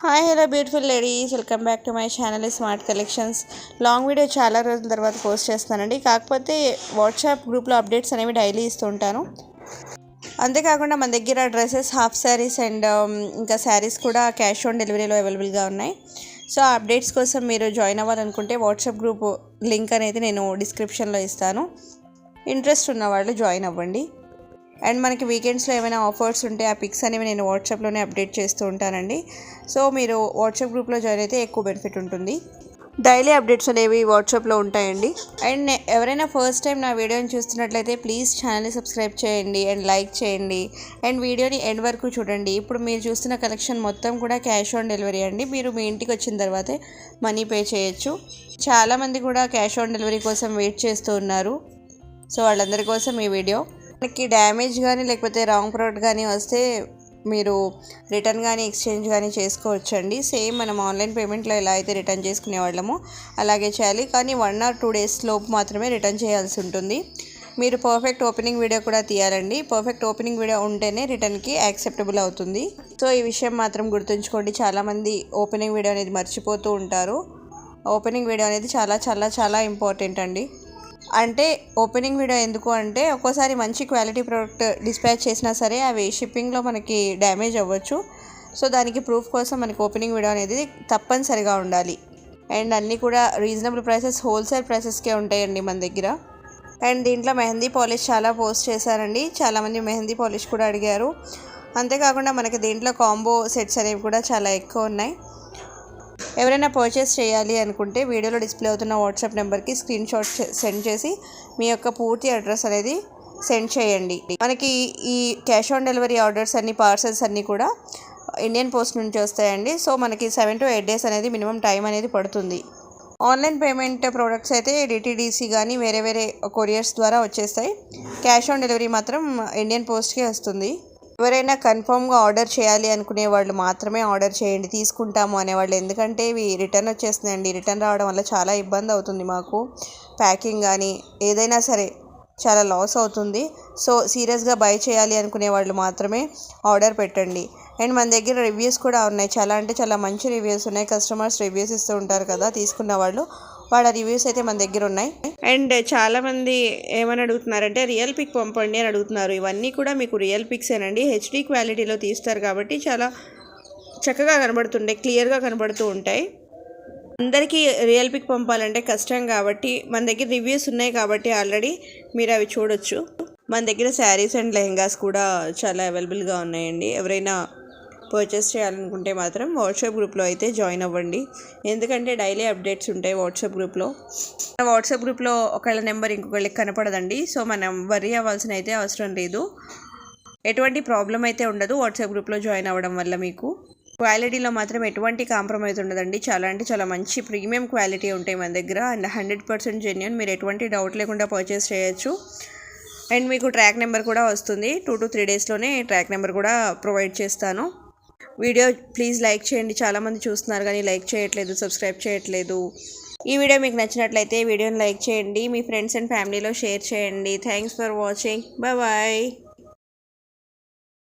Hi hello beautiful ladies, welcome back to my channel smart collections. Long video చాలా రోజుల తర్వాత post చేస్తానండి. కాకపోతే వాట్సాప్ గ్రూప్లో అప్డేట్స్ అనేవి డైలీ ఇస్తూ ఉంటాను. అంతేకాకుండా మన దగ్గర డ్రెస్సెస్, హాఫ్ శారీస్ అండ్ ఇంకా శారీస్ కూడా క్యాష్ ఆన్ డెలివరీలో అవైలబుల్గా ఉన్నాయి. సో ఆ అప్డేట్స్ కోసం మీరు జాయిన్ అవ్వాలనుకుంటే వాట్సాప్ గ్రూప్ లింక్ అనేది నేను డిస్క్రిప్షన్లో ఇస్తాను. ఇంట్రెస్ట్ ఉన్న వాళ్ళు జాయిన్ అవ్వండి. అండ్ మనకి వీకెండ్స్లో ఏమైనా ఆఫర్స్ ఉంటే ఆ పిక్స్ అనేవి నేను వాట్సాప్లోనే అప్డేట్ చేస్తూ ఉంటానండి. సో మీరు వాట్సాప్ గ్రూప్లో జాయిన్ అయితే ఎక్కువ బెనిఫిట్ ఉంటుంది. డైలీ అప్డేట్స్ అనేవి వాట్సాప్లో ఉంటాయండి. అండ్ ఎవరైనా ఫస్ట్ టైం నా వీడియోని చూస్తున్నట్లయితే ప్లీజ్ ఛానల్ని సబ్స్క్రైబ్ చేయండి అండ్ లైక్ చేయండి అండ్ వీడియోని ఎండ్ వరకు చూడండి. ఇప్పుడు మీరు చూస్తున్న కలెక్షన్ మొత్తం కూడా క్యాష్ ఆన్ డెలివరీ అండి. మీరు మీ ఇంటికి వచ్చిన తర్వాతే మనీ పే చేయొచ్చు. చాలామంది కూడా క్యాష్ ఆన్ డెలివరీ కోసం వెయిట్ చేస్తూ ఉన్నారు. సో వాళ్ళందరి కోసం ఈ వీడియో. మనకి డ్యామేజ్ కానీ లేకపోతే రాంగ్ ప్రోడక్ట్ కానీ వస్తే మీరు రిటర్న్ కానీ ఎక్స్చేంజ్ కానీ చేసుకోవచ్చండి. సేమ్ మనం ఆన్లైన్ పేమెంట్లో ఎలా అయితే రిటర్న్ చేసుకునే వాళ్ళమో అలాగే చేయాలి. కానీ 1 or 2 days లోపు మాత్రమే రిటర్న్ చేయాల్సి ఉంటుంది. మీరు పర్ఫెక్ట్ ఓపెనింగ్ వీడియో కూడా తీయాలండి. పర్ఫెక్ట్ ఓపెనింగ్ వీడియో ఉంటేనే రిటర్న్కి యాక్సెప్టబుల్ అవుతుంది. సో ఈ విషయం మాత్రం గుర్తుంచుకోండి. చాలామంది ఓపెనింగ్ వీడియో అనేది మర్చిపోతూ ఉంటారు. ఓపెనింగ్ వీడియో అనేది చాలా చాలా చాలా ఇంపార్టెంట్ అండి. అంటే ఓపెనింగ్ వీడియో ఎందుకు అంటే ఒక్కోసారి మంచి క్వాలిటీ ప్రోడక్ట్ డిస్పాచ్ చేసినా సరే అవి షిప్పింగ్లో మనకి డ్యామేజ్ అవ్వచ్చు. సో దానికి ప్రూఫ్ కోసం మనకి ఓపెనింగ్ వీడియో అనేది తప్పనిసరిగా ఉండాలి. అండ్ అన్నీ కూడా రీజనబుల్ ప్రైసెస్, హోల్సేల్ ప్రైసెస్కే ఉంటాయండి మన దగ్గర. అండ్ దీంట్లో మెహందీ పాలిష్ చాలా పోస్ట్ చేశారండి. చాలామంది మెహందీ పాలిష్ కూడా అడిగారు. అంతేకాకుండా మనకి దీంట్లో కాంబో సెట్స్ అనేవి కూడా చాలా ఎక్కువ ఉన్నాయి. ఎవరైనా పర్చేస్ చేయాలి అనుకుంటే వీడియోలో డిస్ప్లే అవుతున్న వాట్సాప్ నెంబర్కి స్క్రీన్ షాట్ సెండ్ చేసి మీ యొక్క పూర్తి అడ్రస్ అనేది సెండ్ చేయండి. మనకి ఈ క్యాష్ ఆన్ డెలివరీ ఆర్డర్స్ అన్ని, పార్సల్స్ అన్నీ కూడా ఇండియన్ పోస్ట్ నుంచి వస్తాయండి. సో మనకి 7 to 8 days అనేది మినిమం టైం అనేది పడుతుంది. ఆన్లైన్ పేమెంట్ ప్రోడక్ట్స్ అయితే డిటీడీసీ కానీ వేరే కొరియర్స్ ద్వారా వచ్చేస్తాయి. క్యాష్ ఆన్ డెలివరీ మాత్రం ఇండియన్ పోస్ట్కే వస్తుంది. ఎవరైనా కన్ఫర్మ్గా ఆర్డర్ చేయాలి అనుకునే వాళ్ళు మాత్రమే ఆర్డర్ చేయండి. తీసుకుంటాము అనేవాళ్ళు, ఎందుకంటే ఇవి రిటర్న్ వచ్చేస్తున్నాయండి. రిటర్న్ రావడం వల్ల చాలా ఇబ్బంది అవుతుంది మాకు. ప్యాకింగ్ కానీ ఏదైనా సరే చాలా లాస్ అవుతుంది. సో సీరియస్గా బై చేయాలి అనుకునే వాళ్ళు మాత్రమే ఆర్డర్ పెట్టండి. అండ్ మన దగ్గర రివ్యూస్ కూడా ఉన్నాయి. చాలా అంటే చాలా మంచి రివ్యూస్ ఉన్నాయి. కస్టమర్స్ రివ్యూస్ ఇస్తూ ఉంటారు కదా తీసుకున్న వాళ్ళు, వాళ్ళ రివ్యూస్ అయితే మన దగ్గర ఉన్నాయి. అండ్ చాలామంది ఏమని అడుగుతున్నారంటే రియల్ పిక్ పంపండి అని అడుగుతున్నారు. ఇవన్నీ కూడా మీకు రియల్ పిక్సేనండి. హెచ్డీ క్వాలిటీలో తీస్తారు కాబట్టి చాలా చక్కగా కనబడుతుంటాయి, క్లియర్గా కనబడుతూ ఉంటాయి. అందరికీ రియల్ పిక్ పంపాలంటే కష్టం కాబట్టి మన దగ్గర రివ్యూస్ ఉన్నాయి కాబట్టి ఆల్రెడీ మీరు అవి చూడొచ్చు. మన దగ్గర శారీస్ అండ్ లెహెంగాస్ కూడా చాలా అవైలబుల్గా ఉన్నాయండి. ఎవరైనా పర్చేస్ చేయాలనుకుంటే మాత్రం వాట్సాప్ గ్రూప్లో అయితే జాయిన్ అవ్వండి. ఎందుకంటే డైలీ అప్డేట్స్ ఉంటాయి వాట్సాప్ గ్రూప్లో. వాట్సాప్ గ్రూప్లో ఒకళ్ళ నెంబర్ ఇంకొకళ్ళకి కనపడదండి. సో మనం వర్రీ అవ్వాల్సిన అయితే అవసరం లేదు. ఎటువంటి ప్రాబ్లం అయితే ఉండదు వాట్సాప్ గ్రూప్లో జాయిన్ అవ్వడం వల్ల. మీకు క్వాలిటీలో మాత్రం ఎటువంటి కాంప్రమైజ్ ఉండదండి. చాలా అంటే చాలా మంచి ప్రీమియం క్వాలిటీ ఉంటాయి మన దగ్గర. And 100% genuine. మీరు ఎటువంటి డౌట్ లేకుండా పర్చేస్ చేయొచ్చు. అండ్ మీకు ట్రాక్ నెంబర్ కూడా వస్తుంది. 2 to 3 daysలోనే ట్రాక్ నెంబర్ కూడా ప్రొవైడ్ చేస్తాను. వీడియో ప్లీజ్ లైక్ చేయండి. చాలామంది చూస్తున్నారు కానీ లైక్ చేయట్లేదు, సబ్స్క్రైబ్ చేయట్లేదు. ఈ వీడియో మీకు నచ్చినట్లయితే వీడియోని లైక్ చేయండి. మీ ఫ్రెండ్స్ అండ్ ఫ్యామిలీలో షేర్ చేయండి. Thanks for watching. బాయ్.